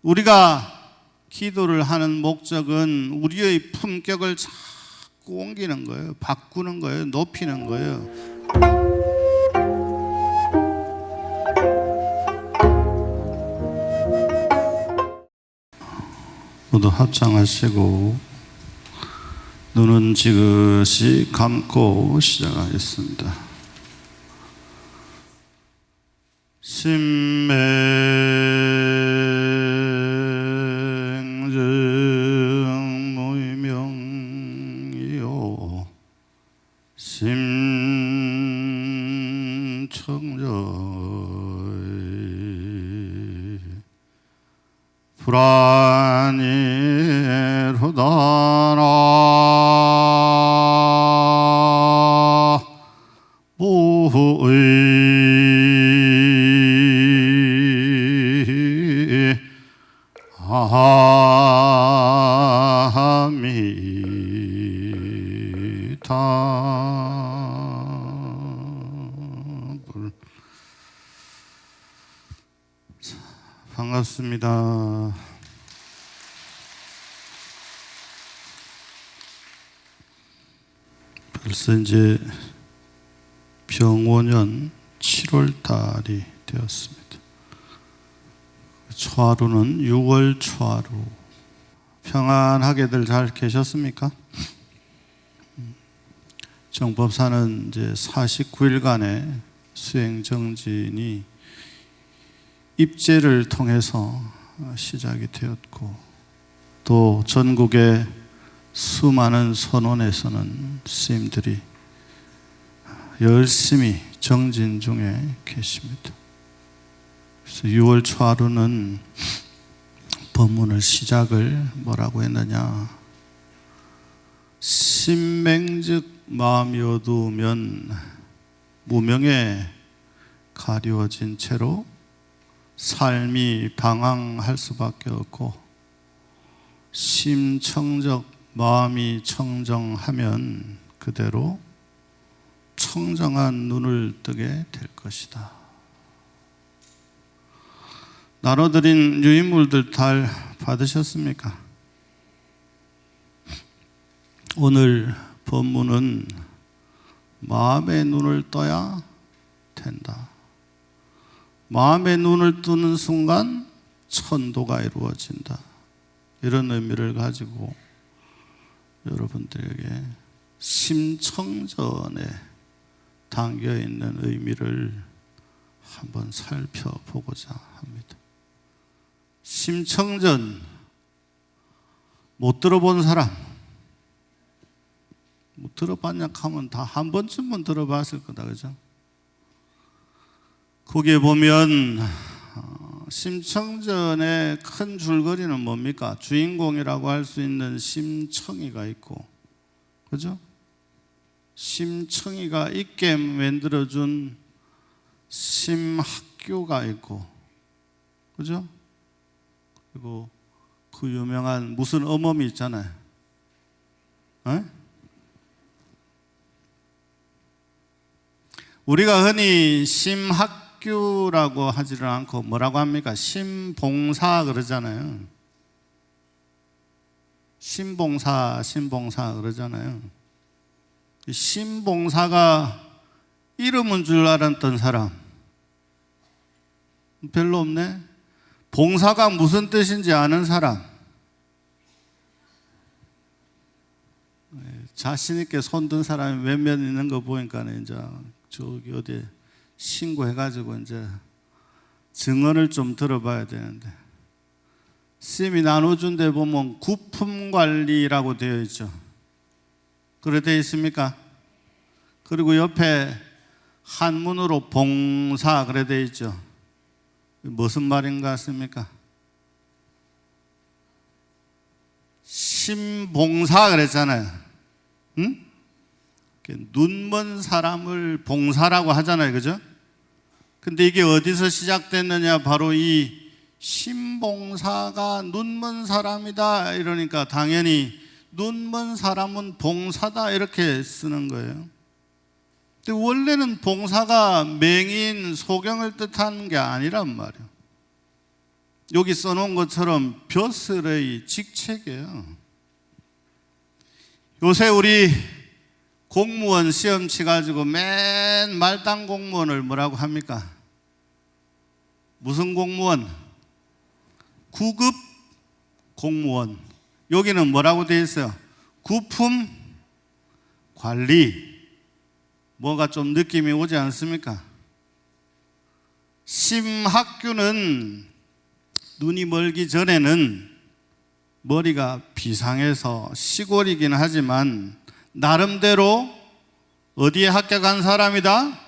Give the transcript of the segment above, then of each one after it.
우리가 기도를 하는 목적은 우리의 품격을 자꾸 옮기는 거예요. 바꾸는 거예요. 높이는 거예요. 모두 합장하시고 눈은 지그시 감고 시작하겠습니다. 신맹증 무명이요 심청저의 불안이로다나 무의 반갑습니다. 벌써 이제 병오년 7월 달이 되었습니다. 초하루는 6월 초하루. 평안하게들 잘 계셨습니까? 정법사는 이제 49일간의 수행 정진이 입제를 통해서 시작이 되었고, 또 전국의 수많은 선원에서는 스님들이 열심히 정진 중에 계십니다. 그래서 6월 초하루는 법문을 시작을 뭐라고 했느냐, 신맹즉 마음이 어두우면 무명에 가리워진 채로 삶이 방황할 수밖에 없고, 심청적 마음이 청정하면 그대로 청정한 눈을 뜨게 될 것이다. 나눠드린 유인물들 잘 받으셨습니까? 오늘 법문은 마음의 눈을 떠야 된다. 마음의 눈을 뜨는 순간 천도가 이루어진다. 이런 의미를 가지고 여러분들에게 심청전에 담겨있는 의미를 한번 살펴보고자 합니다. 심청전 못 들어본 사람, 못 들어봤냐 하면 다 한 번쯤은 들어봤을 거다, 그죠? 거기에 보면 심청전의 큰 줄거리는 뭡니까? 주인공이라고 할 수 있는 심청이가 있고, 그죠? 심청이가 있게 만들어준 심학교가 있고, 그죠? 그리고 그 유명한 무슨 어멈이 있잖아요. 에? 우리가 흔히 심학교라고 하지를 않고 뭐라고 합니까? 심봉사 그러잖아요. 심봉사 그러잖아요. 심봉사가 이름은 줄 알았던 사람 별로 없네. 봉사가 무슨 뜻인지 아는 사람, 자신 있게 손든 사람이 몇몇 있는 거 보니까 이제 저기 어디 신고해가지고 이제 증언을 좀 들어봐야 되는데, 스님이 나눠준 데 보면 구품관리라고 되어 있죠. 그래 되어 있습니까? 그리고 옆에 한문으로 봉사 그래 되어 있죠. 무슨 말인 것 같습니까? 심봉사 그랬잖아요. 응? 눈먼 사람을 봉사라고 하잖아요, 그죠? 근데 이게 어디서 시작됐느냐? 바로 이 심봉사가 눈먼 사람이다 이러니까 당연히 눈먼 사람은 봉사다 이렇게 쓰는 거예요. 근데 원래는 봉사가 맹인 소경을 뜻하는 게 아니란 말이에요. 여기 써놓은 것처럼 벼슬의 직책이에요. 요새 우리 공무원 시험 치가지고 맨 말단 공무원을 뭐라고 합니까? 무슨 공무원? 9급 공무원. 여기는 뭐라고 되어 있어요? 구품 관리. 뭐가 좀 느낌이 오지 않습니까? 심학규는 눈이 멀기 전에는 머리가 비상해서 시골이긴 하지만 나름대로 어디에 합격한 사람이다?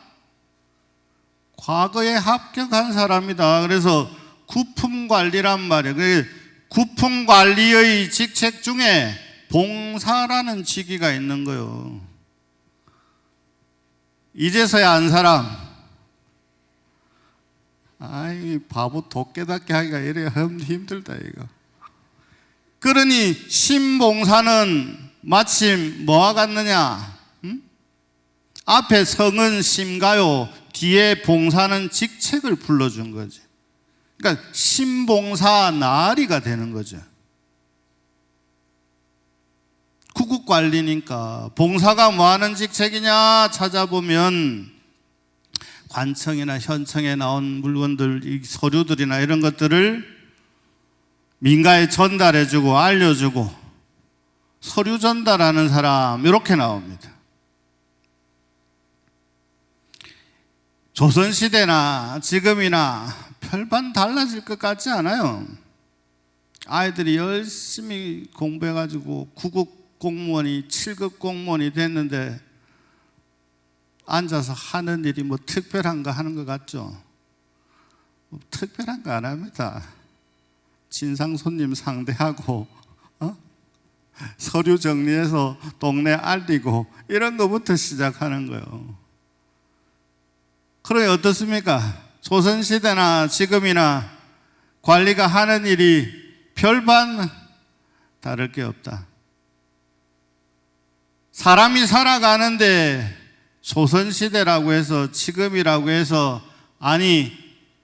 과거에 합격한 사람이다. 그래서 구품관리란 말이에요. 구품관리의 직책 중에 봉사라는 직위가 있는 거예요. 이제서야 안 사람. 아이 바보 도깨닫게 하기가 이래 힘들다 이거. 그러니 심봉사는 마침 뭐와 같느냐? 앞에 성은 심가요, 뒤에 봉사는 직책을 불러준 거지. 그러니까 심봉사 나리가 되는 거죠. 구국관리니까 봉사가 뭐하는 직책이냐 찾아보면 관청이나 현청에 나온 물건들, 서류들이나 이런 것들을 민가에 전달해주고 알려주고 서류 전달하는 사람 이렇게 나옵니다. 조선시대나 지금이나 별반 달라질 것 같지 않아요. 아이들이 열심히 공부해가지고 9급 공무원이 7급 공무원이 됐는데 앉아서 하는 일이 뭐 특별한 거 하는 것 같죠? 뭐 특별한 거 안 합니다. 진상 손님 상대하고 서류 정리해서 동네 알리고 이런 거부터 시작하는 거예요. 그러니 어떻습니까? 조선시대나 지금이나 관리가 하는 일이 별반 다를 게 없다. 사람이 살아가는데 조선시대라고 해서 지금이라고 해서 아니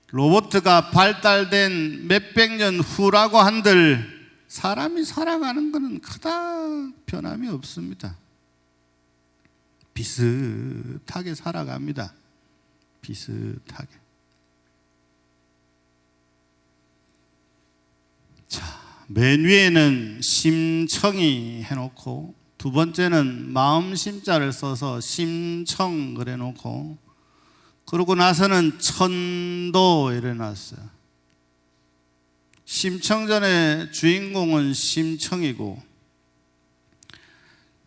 로봇가 발달된 몇백 년 후라고 한들 사람이 살아가는 것은 그닥 변함이 없습니다. 비슷하게 살아갑니다. 비슷하게. 자, 맨 위에는 심청이 해놓고 두 번째는 마음 심자를 써서 심청 그래놓고 그러고 나서는 천도 이래놨어요. 심청전의 주인공은 심청이고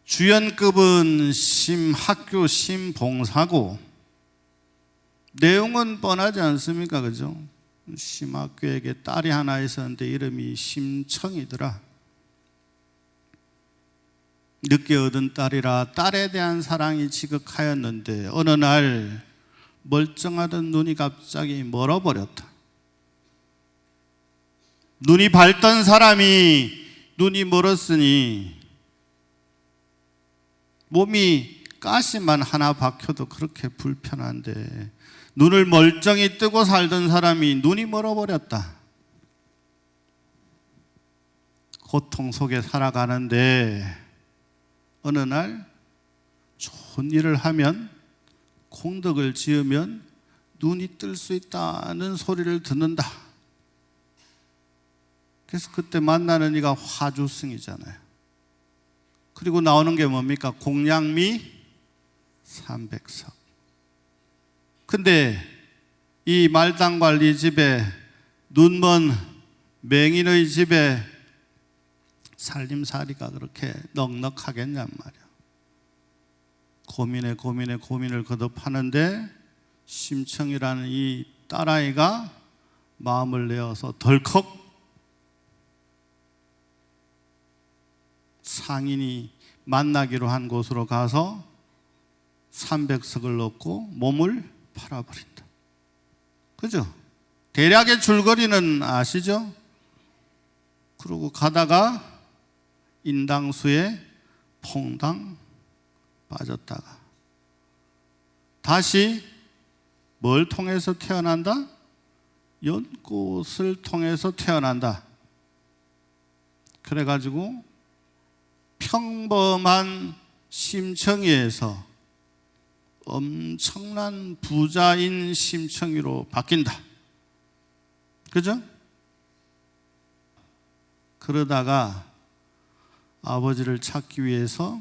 주연급은 심학교 심봉사고 내용은 뻔하지 않습니까? 그죠? 심학교에게 딸이 하나 있었는데 이름이 심청이더라. 늦게 얻은 딸이라 딸에 대한 사랑이 지극하였는데 어느 날 멀쩡하던 눈이 갑자기 멀어버렸다. 눈이 밝던 사람이 눈이 멀었으니 몸이 가시만 하나 박혀도 그렇게 불편한데 눈을 멀쩡히 뜨고 살던 사람이 눈이 멀어버렸다. 고통 속에 살아가는데 어느 날 좋은 일을 하면 공덕을 지으면 눈이 뜰 수 있다는 소리를 듣는다. 그래서 그때 만나는 이가 화주승이잖아요. 그리고 나오는 게 뭡니까? 공양미 300석. 근데 이 말단관리 집에 눈먼 맹인의 집에 살림살이가 그렇게 넉넉하겠냔 말이야. 고민을 거듭하는데 심청이라는 이 딸아이가 마음을 내어서 덜컥 상인이 만나기로 한 곳으로 가서 300석을 넣고 몸을 팔아버린다. 그죠? 대략의 줄거리는 아시죠? 그러고 가다가 인당수에 퐁당 빠졌다가 다시 뭘 통해서 태어난다? 연꽃을 통해서 태어난다. 그래가지고 평범한 심청이에서 엄청난 부자인 심청이로 바뀐다. 그죠? 그러다가 아버지를 찾기 위해서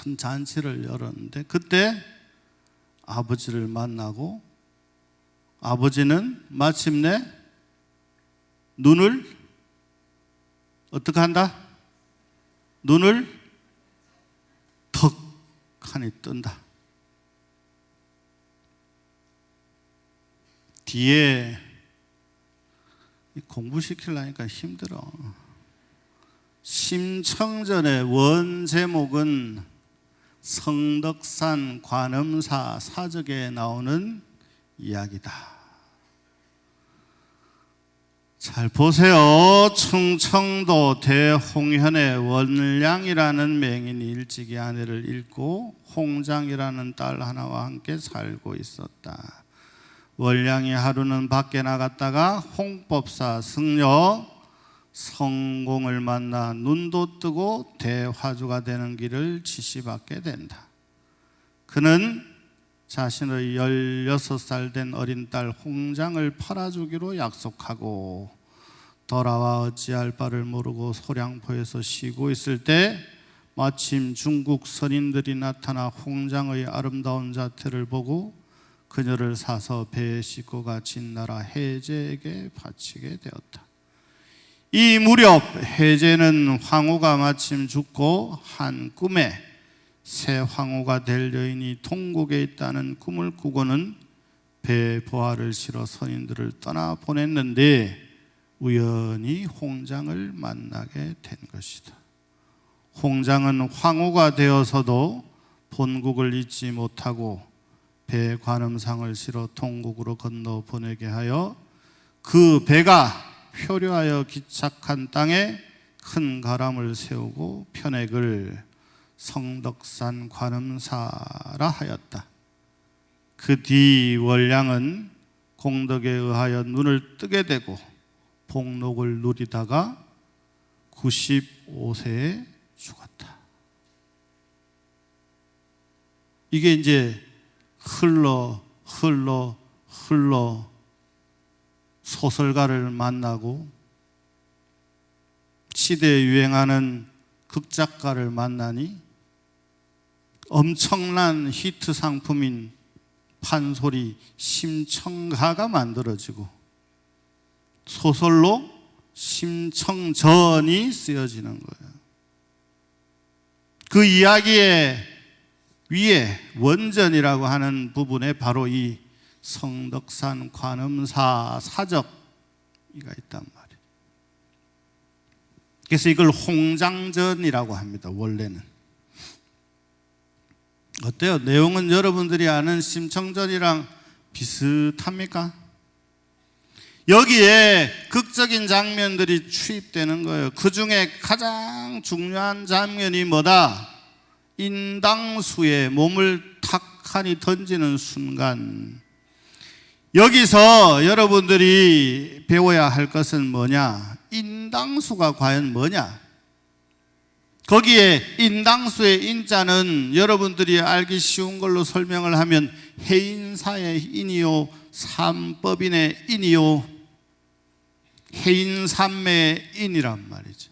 큰 잔치를 열었는데 그때 아버지를 만나고 아버지는 마침내 눈을 어떻게 한다? 눈을 턱하니 뜬다. 뒤에 공부시키려니까 힘들어. 심청전의 원 제목은 성덕산 관음사 사적에 나오는 이야기다. 잘 보세요. 충청도 대홍현의 원량이라는 맹인이 일찍이 아내를 잃고 홍장이라는 딸 하나와 함께 살고 있었다. 원량이 하루는 밖에 나갔다가 홍법사 승려 성공을 만나 눈도 뜨고 대화주가 되는 길을 지시받게 된다. 그는 자신의 16살 된 어린 딸 홍장을 팔아주기로 약속하고 돌아와 어찌할 바를 모르고 소량포에서 쉬고 있을 때 마침 중국 선인들이 나타나 홍장의 아름다운 자태를 보고 그녀를 사서 배에 싣고 가 진나라 해제에게 바치게 되었다. 이 무렵 해제는 황후가 마침 죽고 한 꿈에 새 황후가 될 여인이 동국에 있다는 꿈을 꾸고는 배에 보화를 실어 선인들을 떠나보냈는데 우연히 홍장을 만나게 된 것이다. 홍장은 황후가 되어서도 본국을 잊지 못하고 배 관음상을 실어 동국으로 건너 보내게 하여 그 배가 표류하여 기착한 땅에 큰 가람을 세우고 편액을 성덕산 관음사라 하였다. 그 뒤 원량은 공덕에 의하여 눈을 뜨게 되고 복록을 누리다가 95세에 죽었다. 이게 이제 흘러 소설가를 만나고 시대에 유행하는 극작가를 만나니 엄청난 히트 상품인 판소리 심청가가 만들어지고 소설로 심청전이 쓰여지는 거예요. 그 이야기의 위에 원전이라고 하는 부분에 바로 이 성덕산 관음사 사적이가 있단 말이에요. 그래서 이걸 홍장전이라고 합니다. 원래는. 어때요? 내용은 여러분들이 아는 심청전이랑 비슷합니까? 여기에 극적인 장면들이 추입되는 거예요. 그 중에 가장 중요한 장면이 뭐다? 인당수에 몸을 탁하니 던지는 순간, 여기서 여러분들이 배워야 할 것은 뭐냐? 인당수가 과연 뭐냐? 거기에 인당수의 인자는 여러분들이 알기 쉬운 걸로 설명을 하면 해인사의 인이요 삼법인의 인이요 해인삼매의 인이란 말이죠.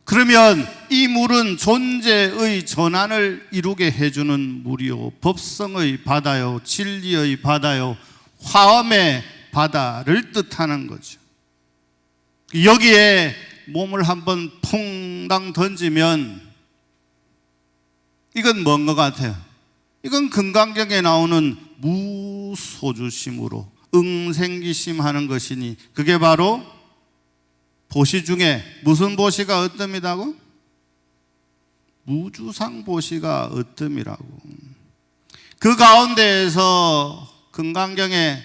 그러면 이 물은 존재의 전환을 이루게 해주는 물이요 법성의 바다요 진리의 바다요 화엄의 바다를 뜻하는 거죠. 여기에 몸을 한번 퐁당 던지면 이건 뭔 것 같아요? 이건 금강경에 나오는 무소주심으로 응생기심 하는 것이니 그게 바로 보시 중에 무슨 보시가 어뜸이라고? 무주상 보시가 어뜸이라고. 그 가운데에서 금강경에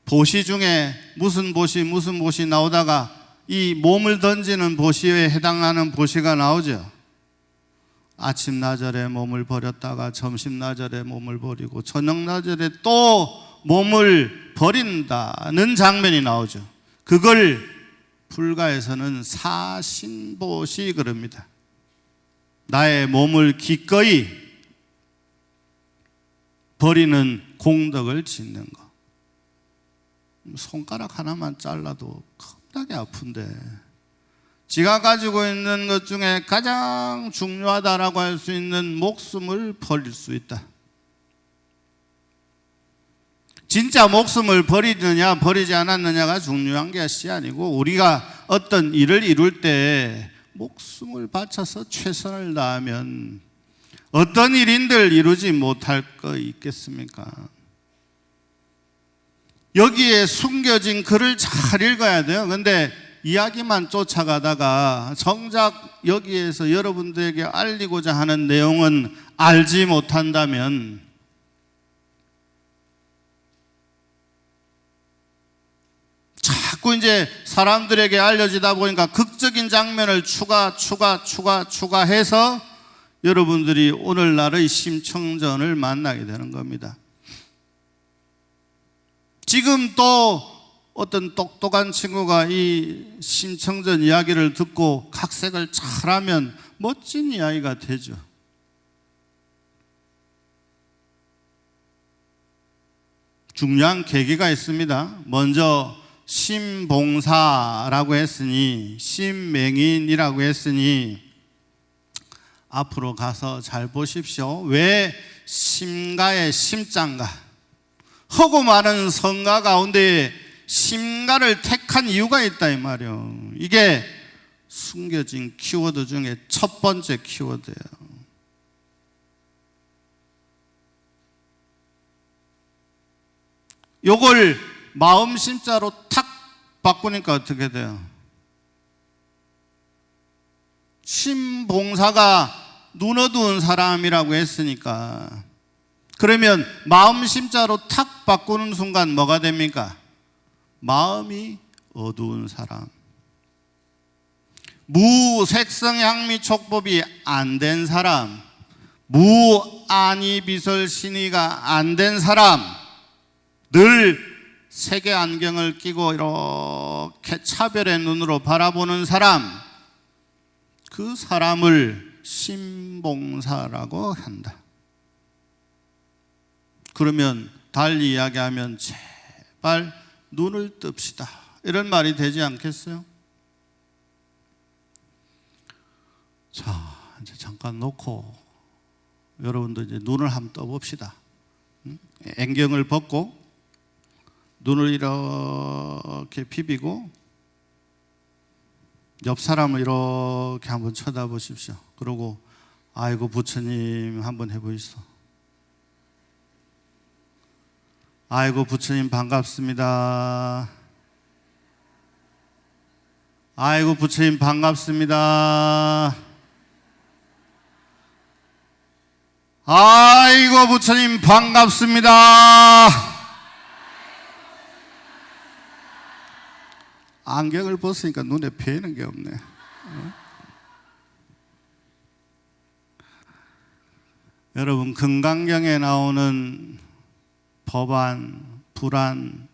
보시 중에 무슨 보시 나오다가 이 몸을 던지는 보시에 해당하는 보시가 나오죠. 아침 나절에 몸을 버렸다가 점심 나절에 몸을 버리고 저녁 나절에 또 몸을 버린다는 장면이 나오죠. 그걸 불가에서는 사신보시 그럽니다. 나의 몸을 기꺼이 버리는 공덕을 짓는 것. 손가락 하나만 잘라도 겁나게 아픈데 지가 가지고 있는 것 중에 가장 중요하다라고 할 수 있는 목숨을 버릴 수 있다. 진짜 목숨을 버리느냐 버리지 않았느냐가 중요한 것이 아니고 우리가 어떤 일을 이룰 때 목숨을 바쳐서 최선을 다하면 어떤 일인들 이루지 못할 거 있겠습니까? 여기에 숨겨진 글을 잘 읽어야 돼요. 그런데 이야기만 쫓아가다가 정작 여기에서 여러분들에게 알리고자 하는 내용은 알지 못한다면 자꾸 이제 사람들에게 알려지다 보니까 극적인 장면을 추가해서 여러분들이 오늘날의 심청전을 만나게 되는 겁니다. 지금 또 어떤 똑똑한 친구가 이 심청전 이야기를 듣고 각색을 잘하면 멋진 이야기가 되죠. 중요한 계기가 있습니다. 먼저 심봉사라고 했으니, 심맹인이라고 했으니 앞으로 가서 잘 보십시오. 왜 심가의 심자인가? 허고 많은 성가 가운데 심가를 택한 이유가 있다 이 말이에요. 이게 숨겨진 키워드 중에 첫 번째 키워드예요. 요걸 마음 심자로 탁 바꾸니까 어떻게 돼요? 심봉사가 눈 어두운 사람이라고 했으니까 그러면 마음 심자로 탁 바꾸는 순간 뭐가 됩니까? 마음이 어두운 사람. 무색성향미촉법이 안 된 사람, 무아니비설신의가 안 된 사람, 늘 세계 안경을 끼고 이렇게 차별의 눈으로 바라보는 사람, 그 사람을 심봉사라고 한다. 그러면 달리 이야기하면 제발 눈을 뜹시다 이런 말이 되지 않겠어요? 자, 이제 잠깐 놓고 여러분도 이제 눈을 한번 떠봅시다. 안경을 벗고 눈을 이렇게 비비고 옆 사람을 이렇게 한번 쳐다보십시오. 그러고 아이고 부처님 한번 해보이소. 아이고 부처님 반갑습니다. 아이고 부처님 반갑습니다. 아이고 부처님 반갑습니다. 안경을 벗으니까 눈에 뵈는 게 없네. 여러분 금강경에 나오는 법안, 불안,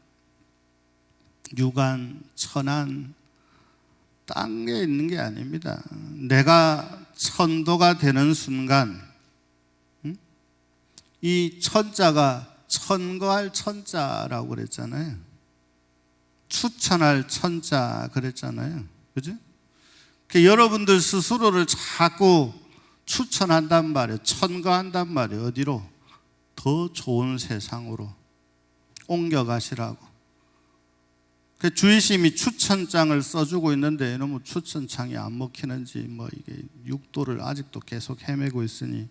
유관, 천안 딴 게 있는 게 아닙니다. 내가 천도가 되는 순간 이 천자가 천거할 천자라고 그랬잖아요. 추천할 천자 그랬잖아요. 그죠? 여러분들 스스로를 자꾸 추천한단 말이에요. 천거한단 말이에요. 어디로? 더 좋은 세상으로 옮겨가시라고. 주의심이 추천장을 써주고 있는데 이놈의 추천장이 안 먹히는지 뭐 이게 육도를 아직도 계속 헤매고 있으니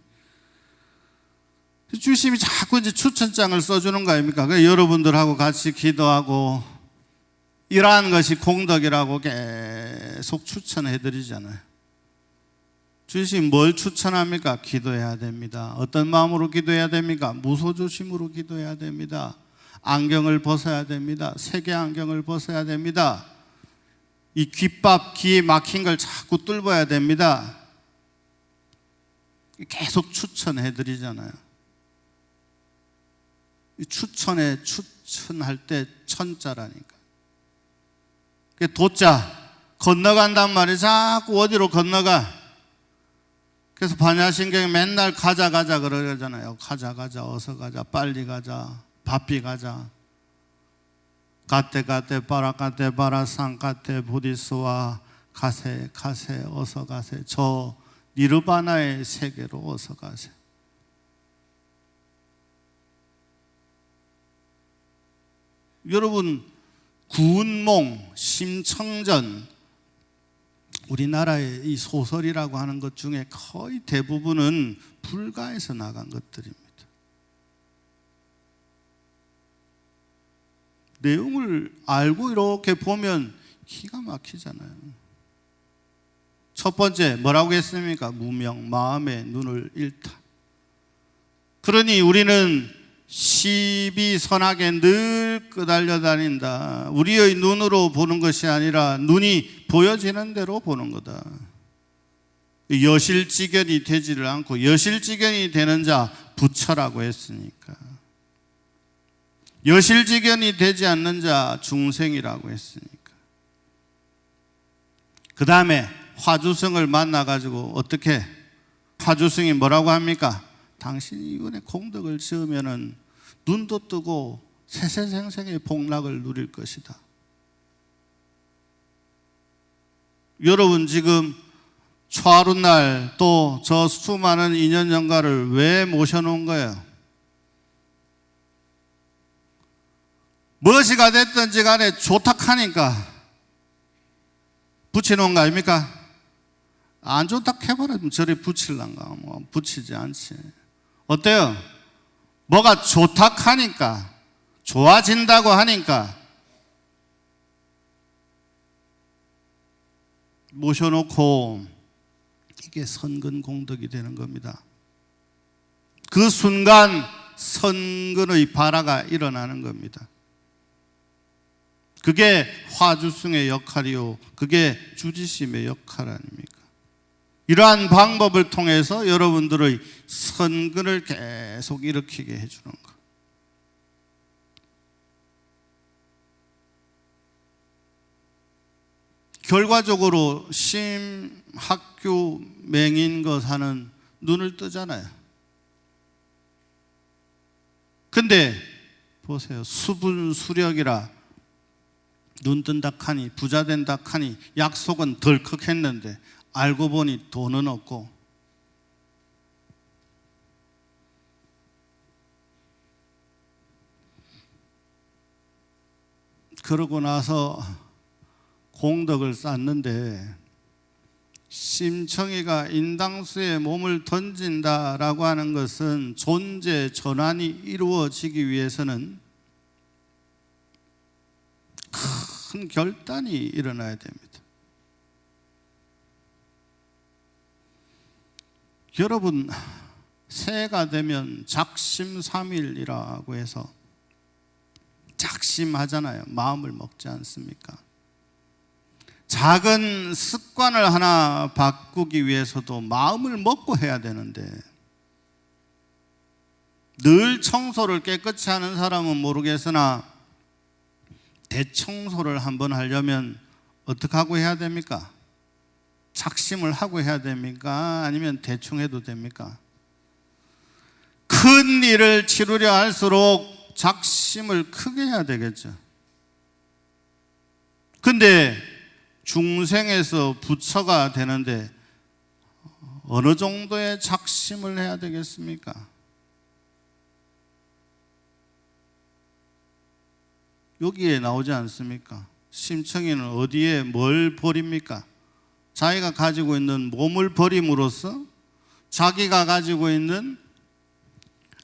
주의심이 자꾸 이제 추천장을 써주는 거 아닙니까? 여러분들하고 같이 기도하고 이러한 것이 공덕이라고 계속 추천해드리잖아요. 주의심 뭘 추천합니까? 기도해야 됩니다. 어떤 마음으로 기도해야 됩니까? 무소조심으로 기도해야 됩니다. 안경을 벗어야 됩니다. 세계 안경을 벗어야 됩니다. 이 귓밥, 귀에 막힌 걸 자꾸 뚫어야 됩니다. 계속 추천해드리잖아요. 추천할 때 천자라니까. 도자, 건너간단 말이야. 자꾸 어디로 건너가. 그래서 반야신경이 맨날 가자 그러잖아요. 가자, 어서 가자, 빨리 가자, 바삐 가자. 가테 바라 상가테 부디스와 가세, 어서 가세. 저 니르바나의 세계로 어서 가세. 여러분, 구운몽, 심청전, 우리나라의 이 소설이라고 하는 것 중에 거의 대부분은 불가에서 나간 것들입니다. 내용을 알고 이렇게 보면 기가 막히잖아요. 첫 번째 뭐라고 했습니까? 무명, 마음의 눈을 잃다. 그러니 우리는 시비선악에 늘 끄달려 다닌다. 우리의 눈으로 보는 것이 아니라 눈이 보여지는 대로 보는 거다. 여실지견이 되지를 않고 여실지견이 되는 자 부처라고 했으니까. 여실지견이 되지 않는 자 중생이라고 했으니까. 그 다음에 화주성을 만나가지고 어떻게 화주성이 뭐라고 합니까? 당신이 이번에 공덕을 지으면은 눈도 뜨고 세세생생의 복락을 누릴 것이다. 여러분 지금 초하룻날 또 저 수많은 인연연가를 왜 모셔놓은 거예요? 무엇이가 됐든지 간에 좋다하니까 붙여놓은 거 아닙니까? 안 좋다 해버리면 저리 붙일란가? 뭐 붙이지 않지. 어때요? 뭐가 좋다 하니까, 좋아진다고 하니까 모셔놓고 이게 선근공덕이 되는 겁니다. 그 순간 선근의 발화가 일어나는 겁니다. 그게 화주승의 역할이요, 그게 주지심의 역할 아닙니까? 이러한 방법을 통해서 여러분들의 선근을 계속 일으키게 해주는 것. 결과적으로 심학교 맹인거사는 눈을 뜨잖아요. 근데 보세요. 수분수력이라 눈 뜬다 하니 부자 된다 하니 약속은 덜컥했는데 알고 보니 돈은 없고, 그러고 나서 공덕을 쌓는데 심청이가 인당수에 몸을 던진다라고 하는 것은 존재 전환이 이루어지기 위해서는 큰 결단이 일어나야 됩니다. 여러분, 새해가 되면 작심삼일이라고 해서 작심하잖아요. 마음을 먹지 않습니까? 작은 습관을 하나 바꾸기 위해서도 마음을 먹고 해야 되는데, 늘 청소를 깨끗이 하는 사람은 모르겠으나 대청소를 한번 하려면 어떻게 하고 해야 됩니까? 작심을 하고 해야 됩니까? 아니면 대충 해도 됩니까? 큰 일을 치르려 할수록 작심을 크게 해야 되겠죠. 근데 중생에서 부처가 되는데 어느 정도의 작심을 해야 되겠습니까? 여기에 나오지 않습니까? 심청이는 어디에 뭘 버립니까? 자기가 가지고 있는 몸을 버림으로써 자기가 가지고 있는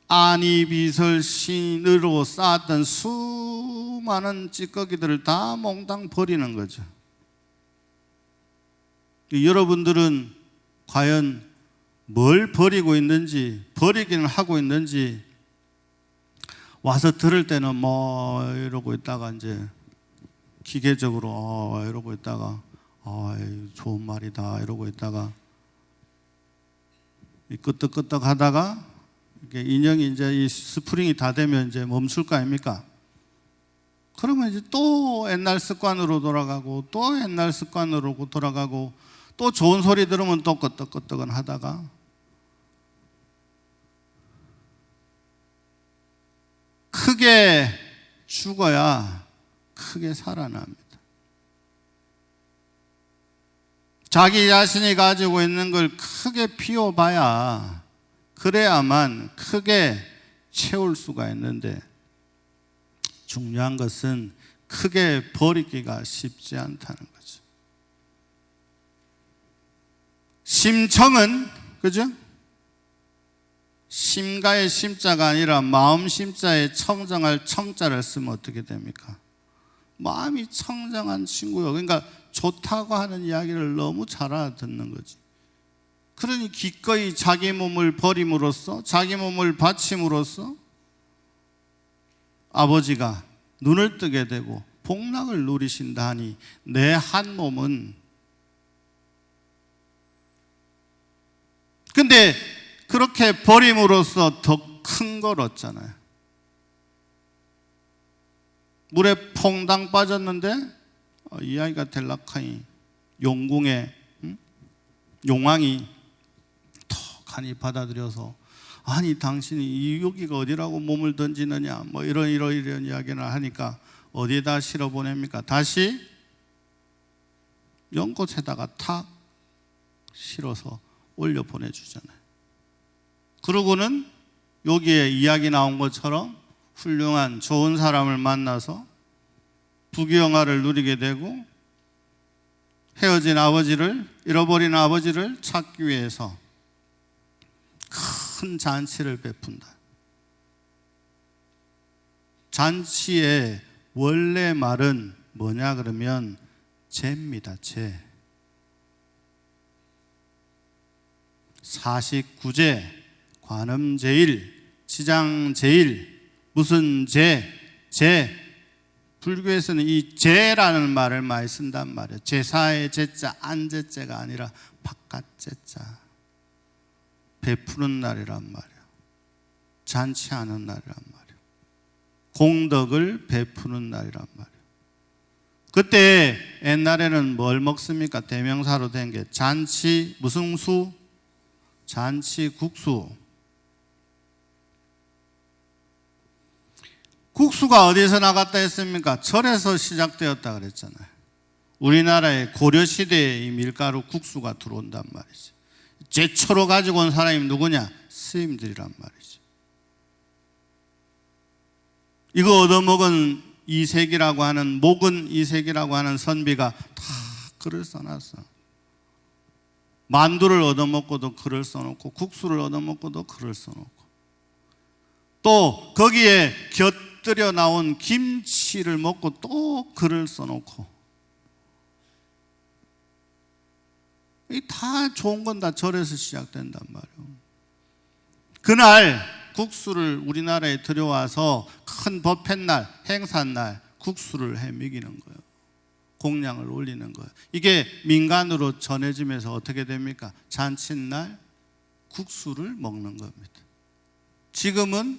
안이비설신으로 쌓았던 수많은 찌꺼기들을 다 몽땅 버리는 거죠. 여러분들은 과연 뭘 버리고 있는지, 버리기는 하고 있는지, 와서 들을 때는 뭐 이러고 있다가 이제 기계적으로 이러고 있다가 좋은 말이다 이러고 있다가 끄떡끄떡 하다가 인형이 이제 이 스프링이 다 되면 이제 멈출 거 아닙니까? 그러면 이제 또 옛날 습관으로 돌아가고 또 옛날 습관으로 돌아가고 또 좋은 소리 들으면 또 끄떡끄떡은 하다가 크게 죽어야 크게 살아납니다. 자기 자신이 가지고 있는 걸 크게 피워봐야 그래야만 크게 채울 수가 있는데 중요한 것은 크게 버리기가 쉽지 않다는 거죠. 심청은 그죠? 심가의 심자가 아니라 마음 심자에 청정할 청자를 쓰면 어떻게 됩니까? 마음이 청정한 친구요. 그러니까 좋다고 하는 이야기를 너무 잘 알아듣는 거지. 그러니 기꺼이 자기 몸을 버림으로써 자기 몸을 바침으로써 아버지가 눈을 뜨게 되고 복락을 누리신다 하니 내 한 몸은 근데 그렇게 버림으로써 더 큰 걸 얻잖아요. 물에 퐁당 빠졌는데 이 아이가 델라카이 용궁의 용왕이 턱하니 받아들여서 아니 당신이 여기가 어디라고 몸을 던지느냐 뭐 이런 이야기를 하니까 어디에다 실어 보냅니까? 다시 연꽃에다가 탁 실어서 올려 보내주잖아요. 그러고는 여기에 이야기 나온 것처럼 훌륭한 좋은 사람을 만나서 부귀영화를 누리게 되고 헤어진 아버지를 잃어버린 아버지를 찾기 위해서 큰 잔치를 베푼다. 잔치의 원래 말은 뭐냐 그러면 제입니다. 제. 49제, 관음제일, 지장제일, 무슨 제, 불교에서는 이 제라는 말을 많이 쓴단 말이에요. 제사의 제자, 안제자가 아니라 바깥제자. 베푸는 날이란 말이에요. 잔치하는 날이란 말이에요. 공덕을 베푸는 날이란 말이에요. 그때 옛날에는 뭘 먹습니까? 대명사로 된 게 잔치, 무슨 수? 잔치 국수. 국수가 어디서 나갔다 했습니까? 절에서 시작되었다 그랬잖아요. 우리나라의 고려시대에 이 밀가루 국수가 들어온단 말이지. 제초로 가지고 온 사람이 누구냐? 스님들이란 말이지. 이거 얻어먹은 이색이라고 하는, 목은 이색이라고 하는 선비가 다 글을 써놨어. 만두를 얻어먹고도 글을 써놓고 국수를 얻어먹고도 글을 써놓고 또 거기에 곁들여 나온 김치를 먹고 또 글을 써놓고 이 다 좋은 건 다 절에서 시작된단 말이에요. 그날 국수를 우리나라에 들여와서 큰 법회날, 행사날 국수를 해 먹이는 거예요. 공양을 올리는 거예요. 이게 민간으로 전해지면서 어떻게 됩니까? 잔칫날 국수를 먹는 겁니다. 지금은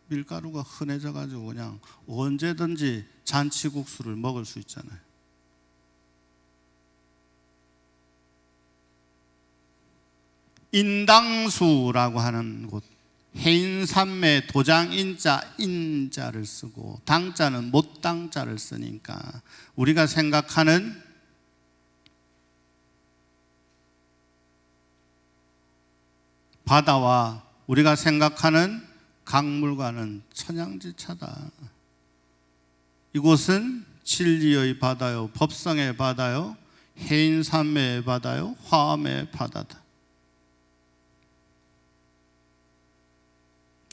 밀가루가 흔해져 가지고 그냥 언제든지 잔치국수를 먹을 수 있잖아요. 인당수라고 하는 곳, 해인산매 도장인자 인자를 쓰고 당자는 못당자를 쓰니까 우리가 생각하는 바다와 우리가 생각하는 강물과는 천양지차다. 이곳은 진리의 바다요, 법성의 바다요, 해인산매의 바다요, 화엄의 바다다.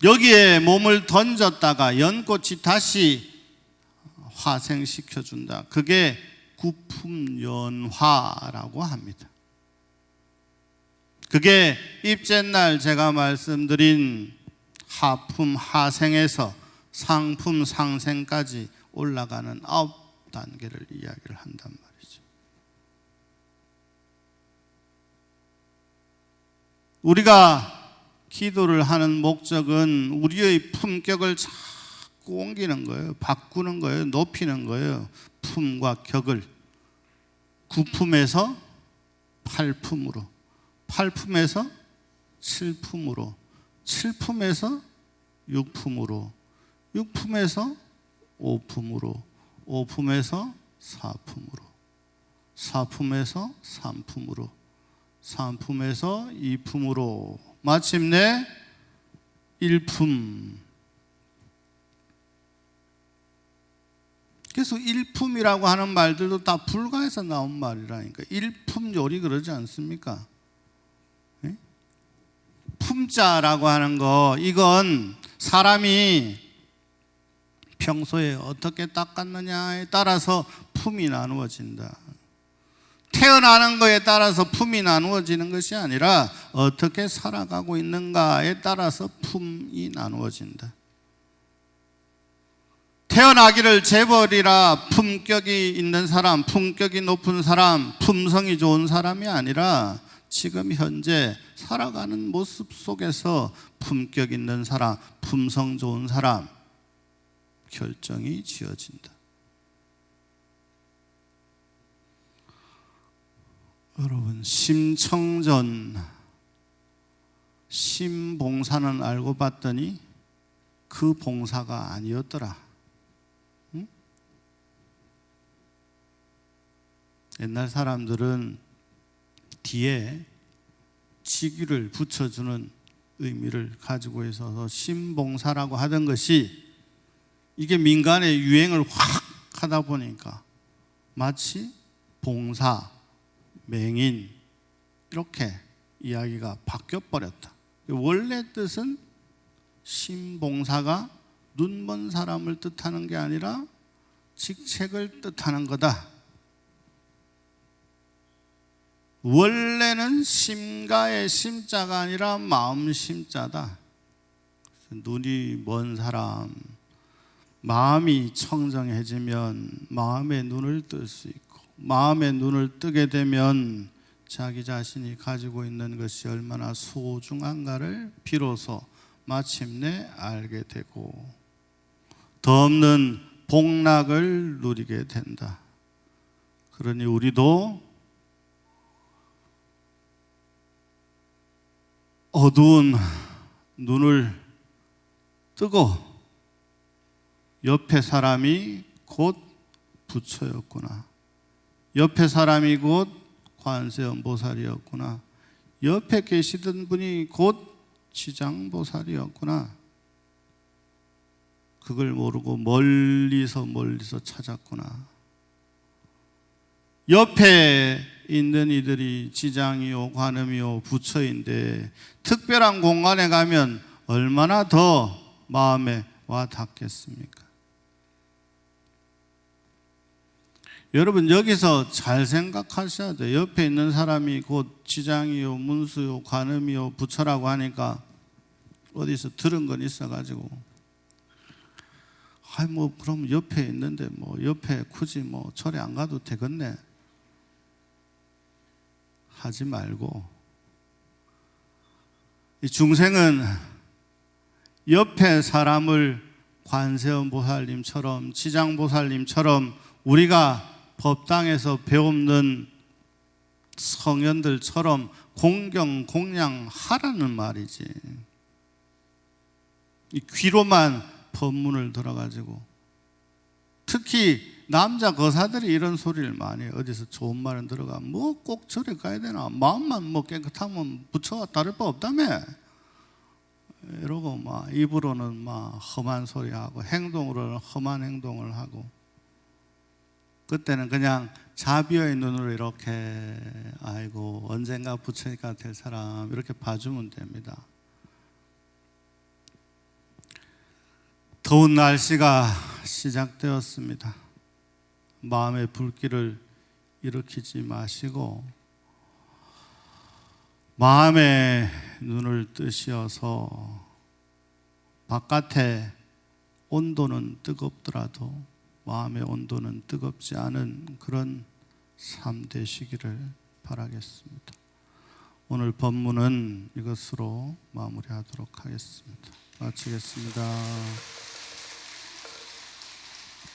여기에 몸을 던졌다가 연꽃이 다시 화생시켜준다. 그게 구품연화라고 합니다. 그게 입제날 제가 말씀드린 하품 하생에서 상품 상생까지 올라가는 9단계를 이야기를 한단 말이죠. 우리가 기도를 하는 목적은 우리의 품격을 자꾸 옮기는 거예요. 바꾸는 거예요. 높이는 거예요. 품과 격을. 9품에서 8품으로, 8품에서 7품으로, 7품에서 6품으로, 6품에서 5품으로, 5품에서 4품으로, 4품에서 3품으로, 3품에서 2품으로, 마침내 1품. 그래서 1품이라고 하는 말들도 다 불가에서 나온 말이라니까. 1품 요리 그러지 않습니까? 네? 품자라고 하는 거, 이건 사람이 평소에 어떻게 닦았느냐에 따라서 품이 나누어진다. 태어나는 거에 따라서 품이 나누어지는 것이 아니라 어떻게 살아가고 있는가에 따라서 품이 나누어진다. 태어나기를 재벌이라 품격이 있는 사람, 품격이 높은 사람, 품성이 좋은 사람이 아니라 지금 현재 살아가는 모습 속에서 품격 있는 사람, 품성 좋은 사람 결정이 지어진다. 여러분, 심청전 심봉사는 알고 봤더니 그 봉사가 아니었더라. 응? 옛날 사람들은 뒤에 직위를 붙여주는 의미를 가지고 있어서 심봉사라고 하던 것이 이게 민간의 유행을 확 하다 보니까 마치 봉사, 맹인 이렇게 이야기가 바뀌어버렸다. 원래 뜻은 심봉사가 눈먼 사람을 뜻하는 게 아니라 직책을 뜻하는 거다. 원래는 심가의 심자가 아니라 마음 심자다. 눈이 먼 사람, 마음이 청정해지면 마음의 눈을 뜰 수 있고, 마음의 눈을 뜨게 되면 자기 자신이 가지고 있는 것이 얼마나 소중한가를 비로소 마침내 알게 되고 더 없는 복락을 누리게 된다. 그러니 우리도 어두운 눈을 뜨고 옆에 사람이 곧 부처였구나. 옆에 사람이 곧 관세음보살이었구나. 옆에 계시던 분이 곧 지장보살이었구나. 그걸 모르고 멀리서 찾았구나. 옆에 있는 이들이 지장이요, 관음이요, 부처인데 특별한 공간에 가면 얼마나 더 마음에 와 닿겠습니까? 여러분, 여기서 잘 생각하셔야 돼요. 옆에 있는 사람이 곧 지장이요, 문수요, 관음이요, 부처라고 하니까 어디서 들은 건 있어가지고 그럼 옆에 있는데 옆에 굳이 절에 안 가도 되겠네 하지 말고, 이 중생은 옆에 사람을 관세음보살님처럼, 지장보살님처럼 우리가 법당에서 배우는 성현들처럼 공경, 공양하라는 말이지. 이 귀로만 법문을 들어가지고, 특히 남자 거사들이 이런 소리를 많이 해요. 어디서 좋은 말은 들어가 꼭 절에 가야 되나, 마음만 깨끗하면 부처와 다를 바 없다며 이러고 입으로는 험한 소리하고 행동으로는 험한 행동을 하고, 그때는 그냥 자비의 눈으로 이렇게 아이고 언젠가 부처니까 될 사람 이렇게 봐주면 됩니다. 더운 날씨가 시작되었습니다. 마음의 불길을 일으키지 마시고 마음의 눈을 뜨시어서 바깥에 온도는 뜨겁더라도 마음의 온도는 뜨겁지 않은 그런 삶 되시기를 바라겠습니다. 오늘 본문은 이것으로 마무리하도록 하겠습니다. 마치겠습니다.